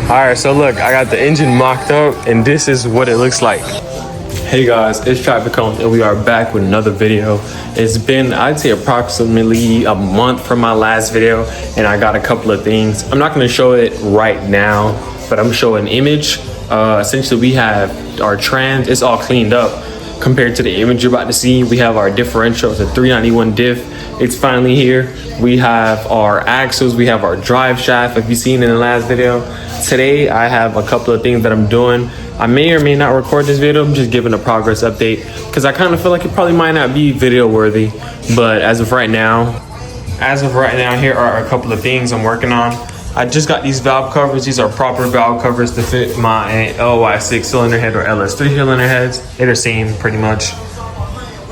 Alright, so look, I got the engine mocked up and this is what it looks like. Hey guys, it's Traffic Cone and we are back with another video. It's been, I'd say, approximately a month from my last video and I got a couple of things. I'm not gonna show it right now, but I'm showing an image. Essentially we have our trans, it's all cleaned up compared to the image you're about to see. We have our differential, it's a 391 diff. It's finally here. We have our axles, we have our drive shaft, if you've seen in the last video. Today, I have a couple of things that I'm doing. I may or may not record this video. I'm just giving a progress update because I kind of feel like it probably might not be video worthy. But as of right now, here are a couple of things I'm working on. I just got these valve covers. These are proper valve covers to fit my LY6 cylinder head or LS3 cylinder heads. They're the same pretty much.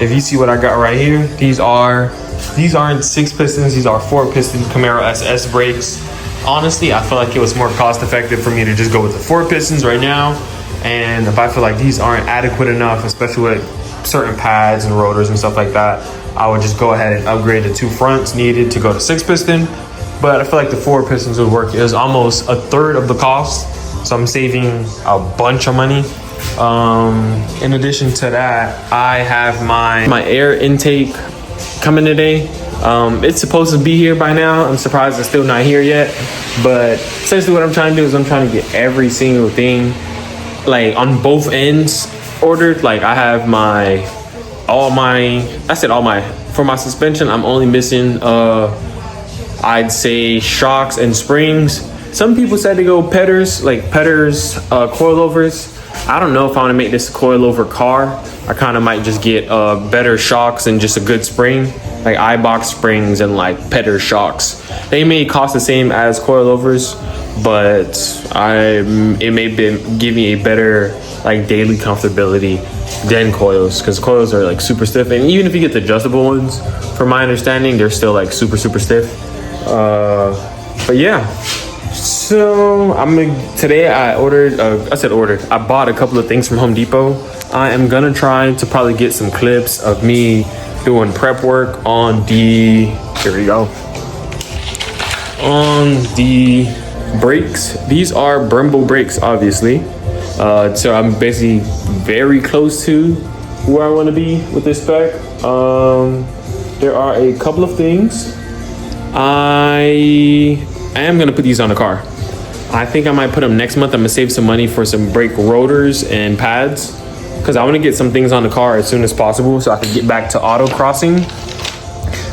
If you see what I got right here, these aren't 6 pistons, these are 4 piston Camaro SS brakes. Honestly, I feel like it was more cost effective for me to just go with the 4 pistons right now. And if I feel like these aren't adequate enough, especially with certain pads and rotors and stuff like that, I would just go ahead and upgrade the 2 fronts needed to go to 6 piston. But I feel like the 4 pistons would work. It was almost a third of the cost, so I'm saving a bunch of money. In addition to that, I have my air intake coming today. It's supposed to be here by now. I'm surprised it's still not here yet, but essentially what I'm trying to do is I'm trying to get every single thing like on both ends ordered. Like I have for my suspension, I'm only missing I'd say shocks and springs. Some people said to go Petters coilovers. I don't know if I want to make this a coilover car. I kind of might just get better shocks and just a good spring, like iBox springs and like Petters shocks. They may cost the same as coilovers, but it may give me a better like daily comfortability than coils, because coils are like super stiff, and even if you get the adjustable ones, from my understanding, they're still like super stiff. But yeah. So today I bought a couple of things from Home Depot. I am gonna try to probably get some clips of me doing prep work on the brakes. These are BREMBO brakes, obviously. So I'm basically very close to where I want to be with this spec. There are a couple of things. I am gonna put these on the car. I think I might put them next month. I'm gonna save some money for some brake rotors and pads because I want to get some things on the car as soon as possible so I can get back to auto crossing.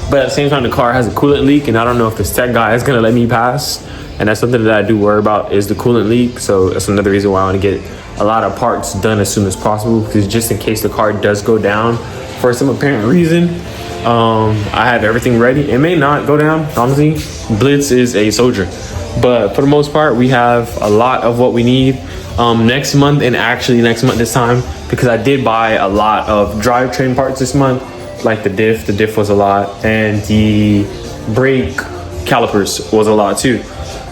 But at the same time, the car has a coolant leak and I don't know if this tech guy is gonna let me pass. And that's something that I do worry about, is the coolant leak. So that's another reason why I want to get a lot of parts done as soon as possible, because just in case the car does go down for some apparent reason, I have everything ready. It may not go down, honestly. Blitz is a soldier, but for the most part, we have a lot of what we need. Next month this time, because I did buy a lot of drivetrain parts this month, like the diff was a lot, and the brake calipers was a lot too.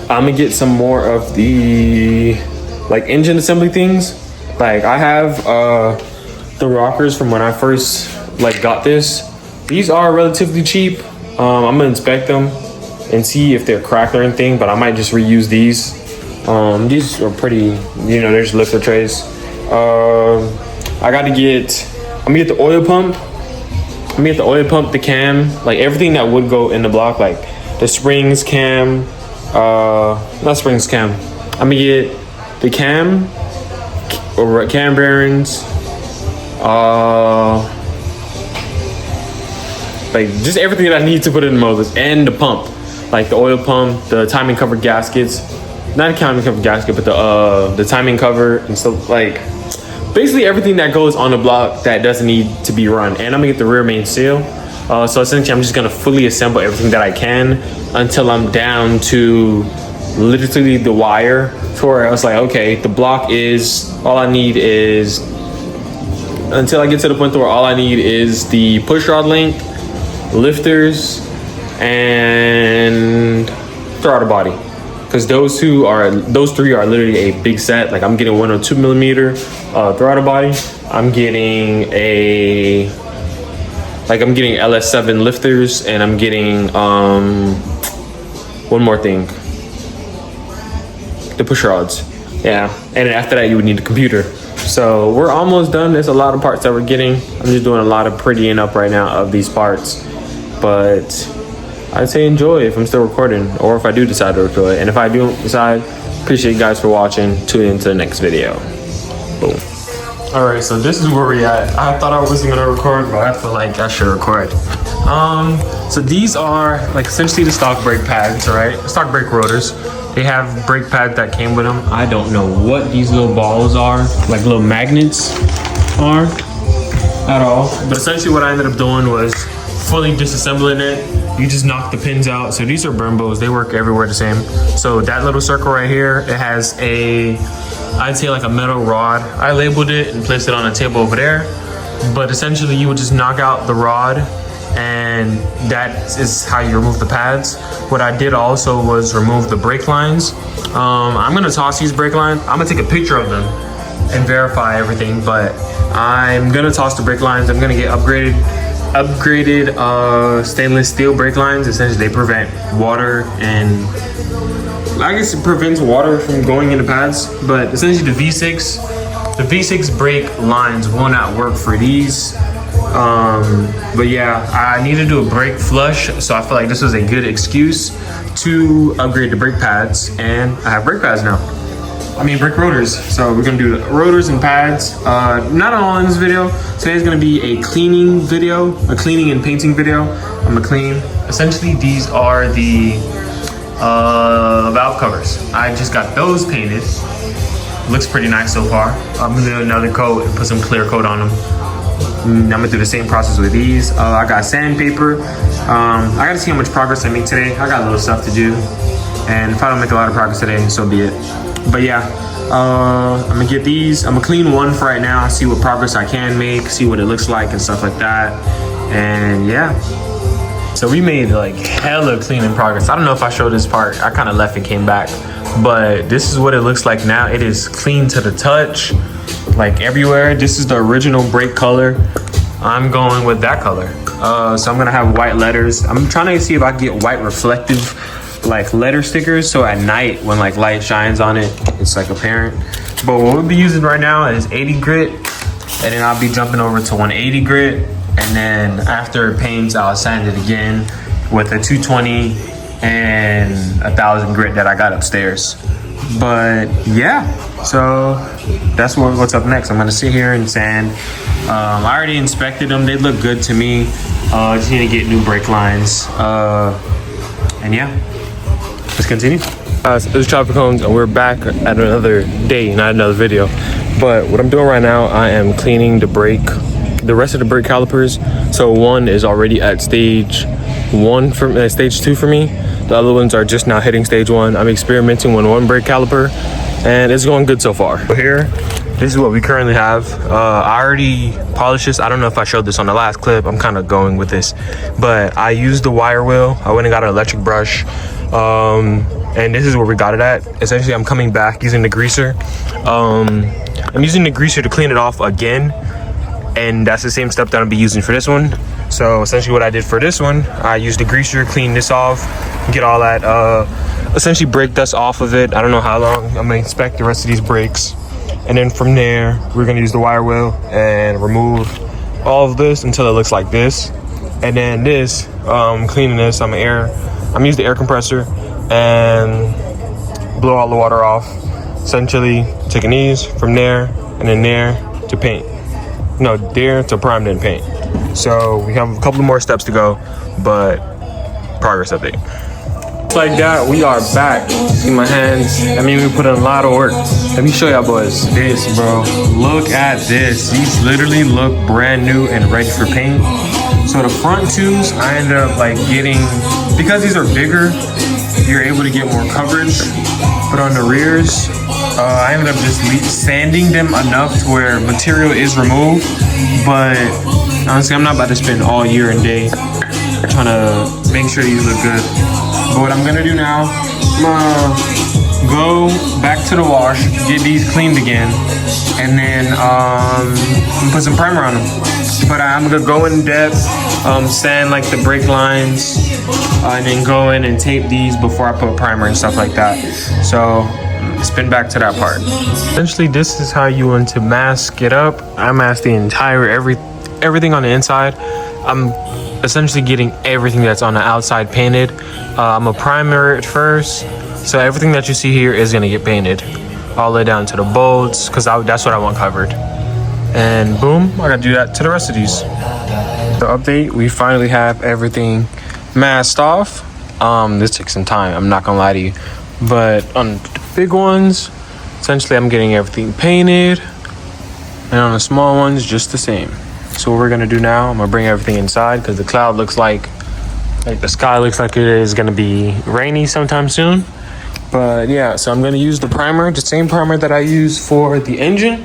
I'm gonna get some more of the like engine assembly things. Like I have the rockers from when I first got this. These are relatively cheap. I'm gonna inspect them and see if they're cracked or anything, but I might just reuse these. These are pretty, they're just lifter trays. I'm gonna get the oil pump. The cam, like everything that would go in the block, like the springs, cam, not springs, cam. I'm gonna get the cam bearings, like just everything that I need to put in the motors, and the pump, like the oil pump, the timing cover gaskets, not a timing cover gasket, but the timing cover and stuff, like basically everything that goes on the block that doesn't need to be run. And I'm gonna get the rear main seal. So essentially I'm just gonna fully assemble everything that I can until I'm down to literally the wire, to where I was like, okay, the block is, all I need is, until I get to the point where all I need is the push rod length, lifters, and throttle body. Because those three are literally a big set. Like I'm getting 102 millimeter throttle body. I'm getting LS7 lifters, and I'm getting one more thing. the push rods. Yeah, and then after that you would need a computer. So we're almost done. There's a lot of parts that we're getting. I'm just doing a lot of prettying up right now of these parts. But I'd say enjoy if I'm still recording, or if I do decide to record. And if I do decide, appreciate you guys for watching. Tune into the next video. Boom. All right, so this is where we at. I thought I wasn't gonna record, but I feel like I should record. So these are like essentially the stock brake pads, right? Stock brake rotors. They have brake pads that came with them. I don't know what these little balls are, like little magnets are at all. But essentially what I ended up doing was fully disassembling it. You just knock the pins out. So these are BREMBOs. They work everywhere the same. So that little circle right here, it has a, I'd say like a metal rod. I labeled it and placed it on a table over there. But essentially you would just knock out the rod, and that is how you remove the pads. What I did also was remove the brake lines. I'm gonna toss these brake lines. I'm gonna take a picture of them and verify everything, but I'm gonna toss the brake lines. I'm gonna get upgraded stainless steel brake lines. Essentially they prevent water, and I guess it prevents water from going into pads, but essentially the V6 brake lines will not work for these. But yeah, I need to do a brake flush, so I feel like this was a good excuse to upgrade the brake pads, and I have brake pads now. I mean brake rotors. So we're gonna do the rotors and pads. Not all in this video. Today's gonna be a cleaning video, a cleaning and painting video. I'm gonna clean. Essentially these are the valve covers. I just got those painted. Looks pretty nice so far. I'm gonna do another coat and put some clear coat on them. I'm gonna do the same process with these. I got sandpaper. I gotta see how much progress I make today. I got a little stuff to do, and if I don't make a lot of progress today, so be it. But yeah, I'm gonna get these. I'm gonna clean one for right now, see what progress I can make, see what it looks like and stuff like that. And yeah, so we made like hella cleaning progress. I don't know if I showed this part. I kind of left and came back, but this is what it looks like now. It is clean to the touch, like everywhere. This is the original brake color. I'm going with that color. So I'm gonna have white letters. I'm trying to see if I can get white reflective like letter stickers, so at night when like light shines on it, it's like apparent. But what we'll be using right now is 80 grit, and then I'll be jumping over to 180 grit, and then after it paints, I'll sand it again with a 220 and 1,000 grit that I got upstairs. But yeah, so that's what's up next. I'm gonna sit here and sand. I already inspected them. They look good to me. Just need to get new brake lines. And yeah, let's continue. This is Tropical Cones, and we're back at another day, not another video. But what I'm doing right now, I am cleaning the rest of the brake calipers. So one is already at stage 1 from stage 2 for me. The other ones are just now hitting stage 1. I'm experimenting with one brake caliper, and it's going good so far. So here, this is what we currently have. I already polished this. I don't know if I showed this on the last clip. I'm kind of going with this, but I used the wire wheel. I went and got an electric brush, and this is where we got it at. Essentially, I'm coming back using the greaser. I'm using the greaser to clean it off again, and that's the same step that I'll be using for this one. So essentially what I did for this one, I used the greaser, clean this off, get all that essentially brake dust off of it. I don't know how long. I'm gonna inspect the rest of these brakes, and then from there we're gonna use the wire wheel and remove all of this until it looks like this. And then this, cleaning this, I'm using the air compressor and blow all the water off. Essentially taking these from there and then there to paint. No, there to prime, then paint. So we have a couple more steps to go, but progress update. Like that, we are back. See my hands? I mean, we put in a lot of work. Let me show y'all boys this, bro. Look at this. These literally look brand new and ready for paint. So the front tubes, I ended up like getting, because these are bigger, you're able to get more coverage. But on the rears, I ended up just sanding them enough to where material is removed. But honestly, I'm not about to spend all year and day trying to make sure these look good. But what I'm gonna do now, I'm gonna go back to the wash, get these cleaned again, and then put some primer on them. But I'm gonna go in depth, sand like the brake lines, and then go in and tape these before I put primer and stuff like that. So spin back to that part. Essentially, this is how you want to mask it up. I masked the entire everything on the inside. I'm essentially getting everything that's on the outside painted. I'm a primer it first, so everything that you see here is gonna get painted all the way down to the bolts, because that's what I want covered. And boom, I gotta do that to the rest of these. The update, we finally have everything masked off. This took some time, I'm not gonna lie to you, but on the big ones, essentially I'm getting everything painted, and on the small ones, just the same. So what we're gonna do now, I'm gonna bring everything inside because the cloud looks like the sky looks like it is gonna be rainy sometime soon. But yeah, so I'm gonna use the primer, the same primer that I use for the engine.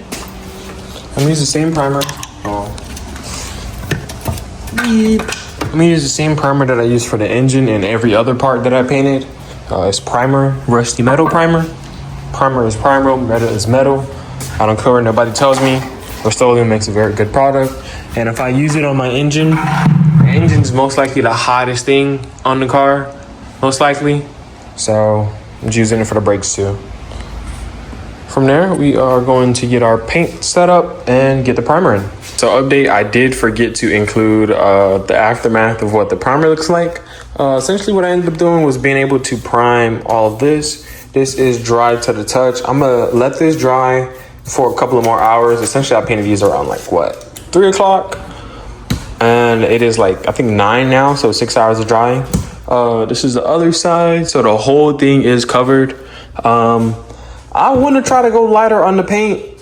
I'm gonna use the same primer. I'm gonna use the same primer that I use for the engine and every other part that I painted. It's primer, rusty metal primer. Primer is primer, metal is metal. I don't care what nobody tells me. Rust-Oleum makes a very good product. And if I use it on my engine, the engine's most likely the hottest thing on the car, most likely. So I'm just using it for the brakes too. From there, we are going to get our paint set up and get the primer in. So update, I did forget to include the aftermath of what the primer looks like. Essentially what I ended up doing was being able to prime all of this. This is dry to the touch. I'm gonna let this dry for a couple of more hours. Essentially, I painted these around 3 o'clock, and it is I think 9 now, so 6 hours of drying. This is the other side, so the whole thing is covered. I want to try to go lighter on the paint,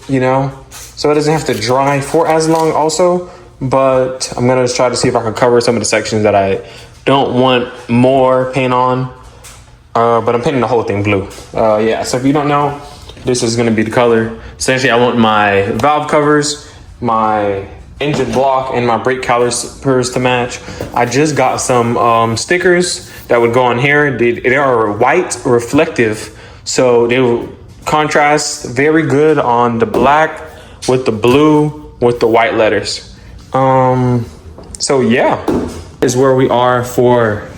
so it doesn't have to dry for as long also, but I'm gonna try to see if I can cover some of the sections that I don't want more paint on, but I'm painting the whole thing blue. Yeah, so if you don't know, this is gonna be the color. Essentially, I want my valve covers, my engine block, and my brake calipers to match. I just got some stickers that would go on here. They are white reflective, so they will contrast very good on the black with the blue with the white letters. So yeah, is where we are for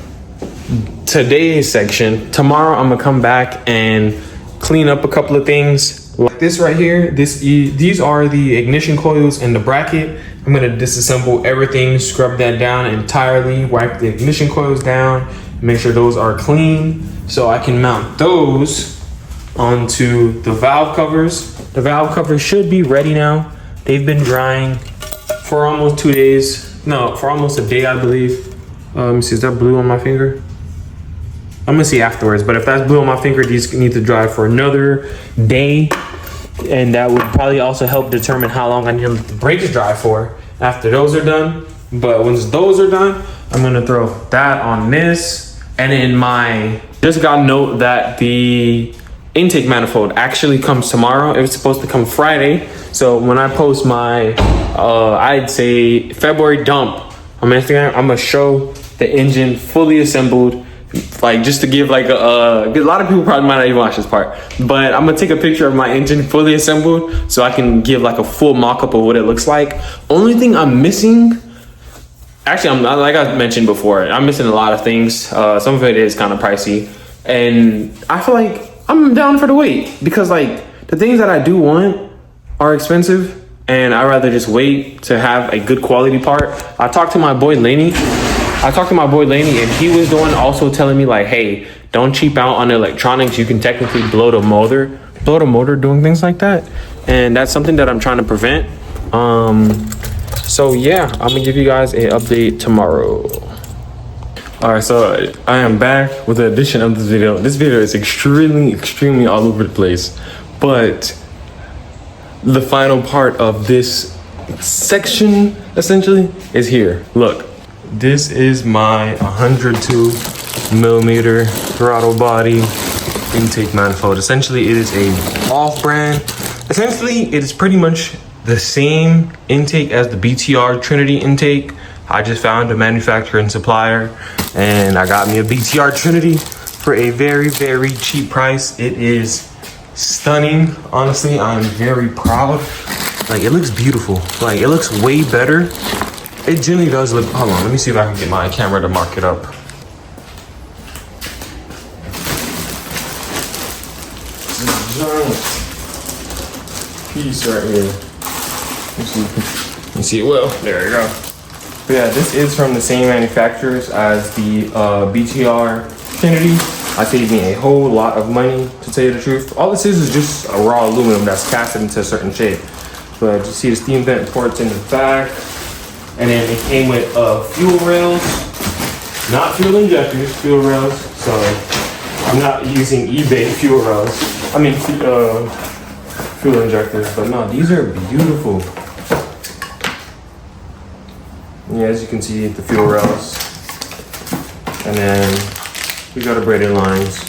today's section. Tomorrow I'm gonna come back and clean up a couple of things like this right here. These are the ignition coils and the bracket. I'm gonna disassemble everything, scrub that down entirely, wipe the ignition coils down, make sure those are clean so I can mount those onto the valve covers. The valve covers should be ready now. They've been drying for almost 2 days. No, for almost a day, I believe. Let me see, is that blue on my finger? I'm gonna see afterwards, but if that's blue on my finger, these need to dry for another day. And that would probably also help determine how long I need the brakes dry for after those are done. But once those are done, I'm gonna throw that on this. And in just got a note that the intake manifold actually comes tomorrow. It was supposed to come Friday. So when I post my, I'd say February dump on Instagram, I'm gonna show the engine fully assembled. Just to give a lot of people probably might not even watch this part, but I'm gonna take a picture of my engine fully assembled so I can give a full mock-up of what it looks like. Only thing I'm missing, actually, like I mentioned before, I'm missing a lot of things. Some of it is kind of pricey, and I feel like I'm down for the wait because the things that I do want are expensive, and I'd rather just wait to have a good quality part. I talked to my boy Laney, and he was also telling me hey, don't cheap out on electronics. You can technically blow the motor doing things like that. And that's something that I'm trying to prevent. So yeah, I'm gonna give you guys an update tomorrow. All right, so I am back with the addition of this video. This video is extremely all over the place, but the final part of this section essentially is here. Look. This is my 102 millimeter throttle body intake manifold. Essentially, it is a off-brand. Essentially, it is pretty much the same intake as the BTR Trinity intake. I just found a manufacturer and supplier, and I got me a BTR Trinity for a very, very cheap price. It is stunning. Honestly, I'm very proud. It looks beautiful. It looks way better. It genuinely does look, hold on, let me see if I can get my camera to mark it up. piece right here. You see it well. There you go. But yeah, this is from the same manufacturers as the BTR Kennedy. I saved me a whole lot of money, to tell you the truth. All this is just a raw aluminum that's casted into a certain shape. But you see the steam vent ports in the back. And then it came with fuel rails. Not fuel injectors, fuel rails. So I'm not using eBay fuel rails. I mean, fuel injectors. But no, these are beautiful. Yeah, as you can see, the fuel rails. And then we got the braided lines.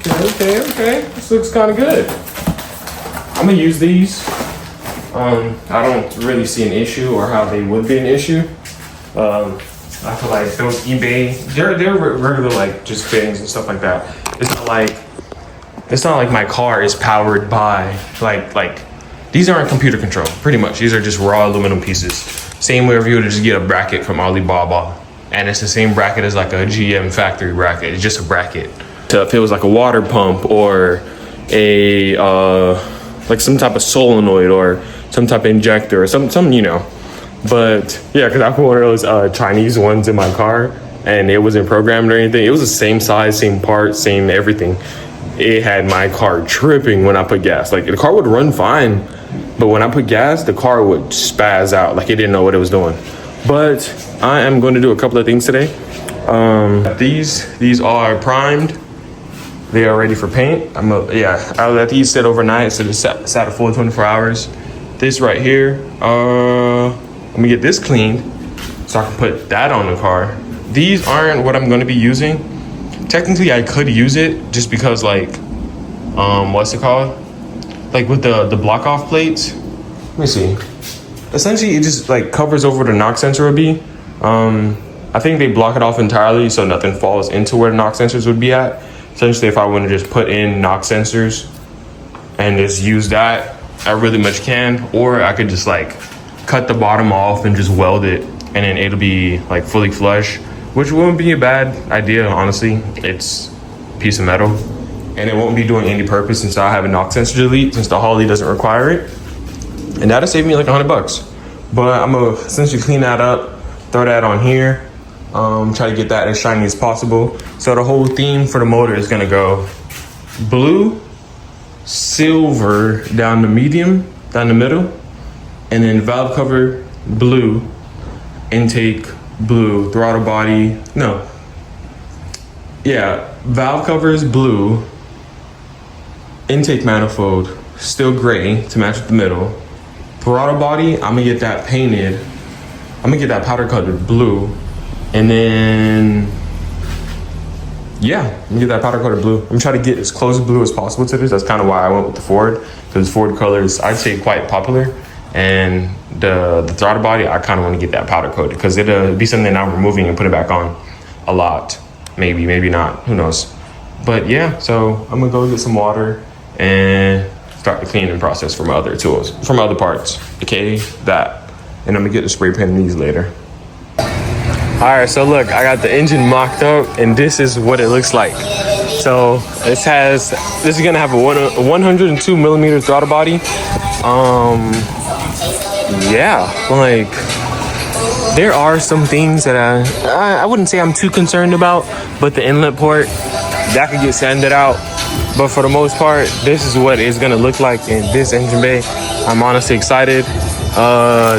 Okay. This looks kind of good. I'm gonna use these. I don't really see an issue or how they would be an issue. I feel like those eBay, they're regular like just fittings and stuff like that. It's not like my car is powered by like these aren't computer controlled. Pretty much, these are just raw aluminum pieces. Same way if you were to just get a bracket from Alibaba, and it's the same bracket as like a GM factory bracket. It's just a bracket. So if it was like a water pump or a like some type of solenoid or some type of injector or some you know. But yeah, because I put one of those Chinese ones in my car and it wasn't programmed or anything. It was the same size, same part, same everything. It had my car tripping when I put gas. Like the car would run fine, but when I put gas, the car would spaz out like it didn't know what it was doing. But I am going to do a couple of things today. These are primed. They are ready for paint. I let these sit overnight, so they sat a full 24 hours. This right here, let me get this cleaned so I can put that on the car. These aren't what I'm going to be using. Technically, I could use it just because like, what's it called? Like with the block off plates. Let me see. Essentially, it just like covers over the knock sensor would be. I think they block it off entirely so nothing falls into where the knock sensors would be at. Essentially, if I want to just put in knock sensors and just use that, I really much can. Or I could just like cut the bottom off and just weld it, and then it'll be like fully flush, which wouldn't be a bad idea, honestly. It's a piece of metal and it won't be doing any purpose since I have a knock sensor delete, since the Harley doesn't require it. And that'll save me like $100. But I'm gonna essentially clean that up, throw that on here, try to get that as shiny as possible. So the whole theme for the motor is gonna go blue, silver down the medium, down the middle, and then valve cover blue, intake blue, throttle body, valve cover is blue, intake manifold still gray to match with the middle. Throttle body, I'm gonna get that painted. I'm gonna get that powder coated blue, and then I'm gonna get that powder coated blue. I'm gonna try to get as close to blue as possible to this. That's kind of why I went with the Ford, because Ford color is, I'd say, quite popular. And the throttle body, I kind of want to get that powder coated because it'll be something I'm removing and put it back on a lot. Maybe not, who knows. But yeah, so I'm gonna go get some water and start the cleaning process for my other tools, for my other parts, aka that. And I'm gonna get the spray paint in these later. All right, so look, I got the engine mocked up and this is what it looks like. So this is gonna have a 102 millimeter throttle body. Like there are some things that I wouldn't say I'm too concerned about, but the inlet port, that could get sanded out. But for the most part, this is what it's gonna look like in this engine bay. I'm honestly excited.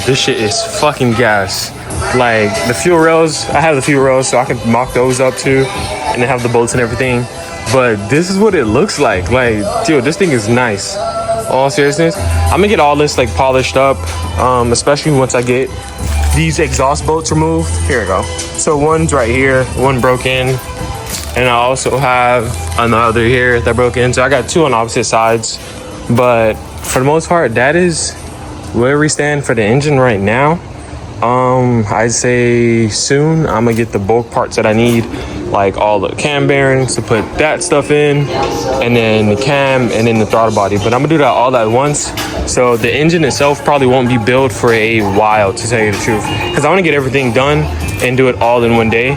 This shit is fucking gas. Like the fuel rails, I have the fuel rails, so I can mock those up too, and then have the bolts and everything. But this is what it looks like. Like, dude, this thing is nice. All seriousness, I'm gonna get all this like polished up, especially once I get these exhaust bolts removed. Here we go. So one's right here, one broke in, and I also have another here that broke in. So I got two on opposite sides. But for the most part, that is where we stand for the engine right now. I'd say soon I'm gonna get the bulk parts that I need, like all the cam bearings to put that stuff in, and then the cam, and then the throttle body. But I'm gonna do that all at once. So the engine itself probably won't be built for a while, to tell you the truth, because I want to get everything done and do it all in one day.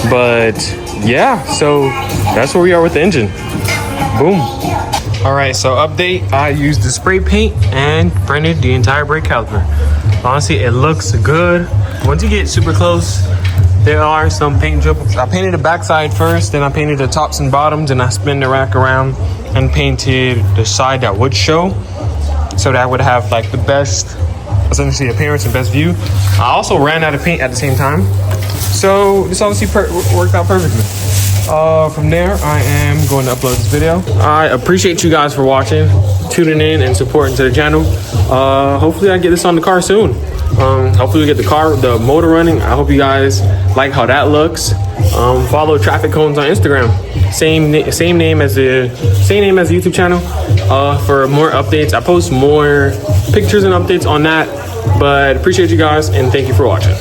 But yeah, so that's where we are with the engine. Boom. All right, so update. I used the spray paint and printed the entire brake caliper. Honestly, it looks good. Once you get super close, there are some paint drips. I painted the backside first, then I painted the tops and bottoms, and I spin the rack around and painted the side that would show, so that would have like the best, essentially, appearance and best view. I also ran out of paint at the same time, so this obviously worked out perfectly. From there, I am going to upload this video. I appreciate you guys for watching, tuning in, and supporting to the channel. Hopefully I get this on the car soon. Hopefully we get the motor running. I hope you guys like how that looks. Follow Traffic Cones on Instagram. Same name as the YouTube channel. For more updates, I post more pictures and updates on that. But appreciate you guys, and thank you for watching.